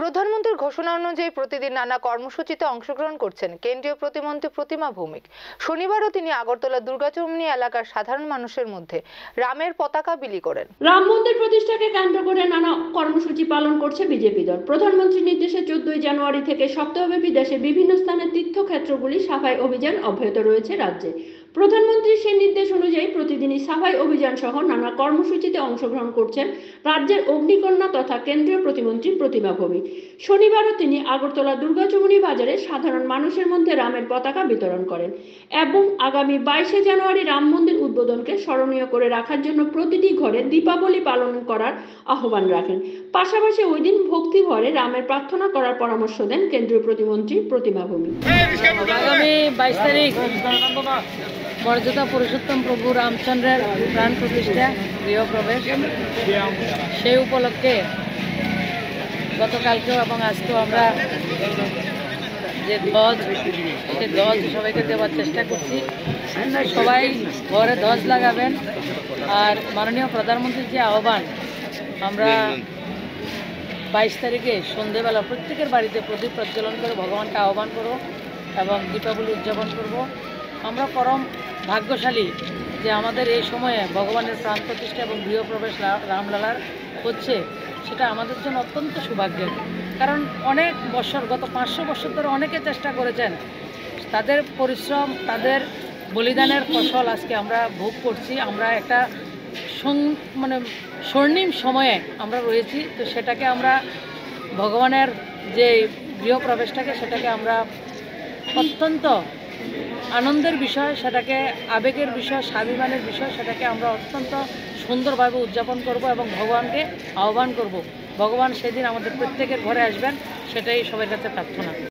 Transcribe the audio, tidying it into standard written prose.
প্রধানমন্ত্রীর ঘোষণা অনুযায়ী প্রতিদিন নানা কর্মসূচিতে অংশগ্রহণ করছেন কেন্দ্রীয় প্রতিমন্ত্রী প্রতিমা ভৌমিক। শনিবারও তিনি আগরতলা দুর্গাচৌমুহনী এলাকার সাধারণ মানুষের মধ্যে রামের পতাকা বিলি করেন। রাম মন্দির প্রতিষ্ঠাকে কেন্দ্র করে নানা কর্মসূচি পালন করছে বিজেপি দল। প্রধানমন্ত্রীর নির্দেশে 14 জানুয়ারি থেকে সপ্তাহব্যাপী দেশের বিভিন্ন স্থানে তীর্থক্ষেত্রগুলি সাফাই অভিযান অব্যাহত রয়েছে রাজ্যে। প্রধানমন্ত্রীর সেই নির্দেশ অনুযায়ী প্রতিদিনই সাফাই অভিযান সহ নানা কর্মসূচিতে অংশগ্রহণ করছেন রাজ্যের অগ্নিকন্যা তথা কেন্দ্রীয় প্রতিমন্ত্রী প্রতিমা ভৌমিক। শনিবারও তিনি আগরতলা দুর্গাচৌমুহনী বাজারে সাধারণ মানুষের মধ্যে রামের পতাকা বিতরণ করেন এবং আগামী 22 জানুয়ারি রাম মন্দির উদ্বোধনকে স্মরণীয় করে রাখার জন্য প্রতিটি ঘরে দীপাবলি পালন করার আহ্বান রাখেন। পাশাপাশি ওই দিন ভক্তি ভরে রামের প্রার্থনা করার পরামর্শ দেন কেন্দ্রীয় প্রতিমন্ত্রী প্রতিমা ভৌমিক। আগামী 22 তারিখ মর্যাদা পুরুষোত্তম প্রভু রামচন্দ্রের প্রাণ প্রতিষ্ঠা গৃহপ্রবেশ, সেই উপলক্ষে গতকালকেও এবং আজকেও আমরা যে ধ্বজ, সেই ধ্বজ সবাইকে দেওয়ার চেষ্টা করছি। সবাই ঘরে ধ্বজ লাগাবেন। আর মাননীয় প্রধানমন্ত্রীর যে আহ্বান, আমরা 22 তারিখে সন্ধেবেলা প্রত্যেকের বাড়িতে প্রদীপ প্রজ্বলন করে ভগবানকে আহ্বান করব এবং দীপাবলি উদযাপন করব। আমরা পরম ভাগ্যশালী যে আমাদের এই সময়ে ভগবানের প্রাণ প্রতিষ্ঠা এবং গৃহপ্রবেশ রামলালার হচ্ছে, সেটা আমাদের জন্য অত্যন্ত সৌভাগ্যের। কারণ অনেক বছর, গত 500 বছর ধরে অনেকে চেষ্টা করেছেন, তাদের পরিশ্রম, তাদের বলিদানের ফসল আজকে আমরা ভোগ করছি। আমরা একটা স্বর্ণিম সময়ে আমরা রয়েছি। তো সেটাকে আমরা ভগবানের যে গৃহপ্রবেশটাকে, সেটাকে আমরা অত্যন্ত আনন্দের বিষয়, সেটাকে আবেগের বিষয়, স্বাভিমানের বিষয়, সেটাকে আমরা অত্যন্ত সুন্দরভাবে উদযাপন করব এবং ভগবানকে আহ্বান করব। ভগবান সেদিন আমাদের প্রত্যেকের ঘরে আসবেন, সেটাই সবার কাছে প্রার্থনা।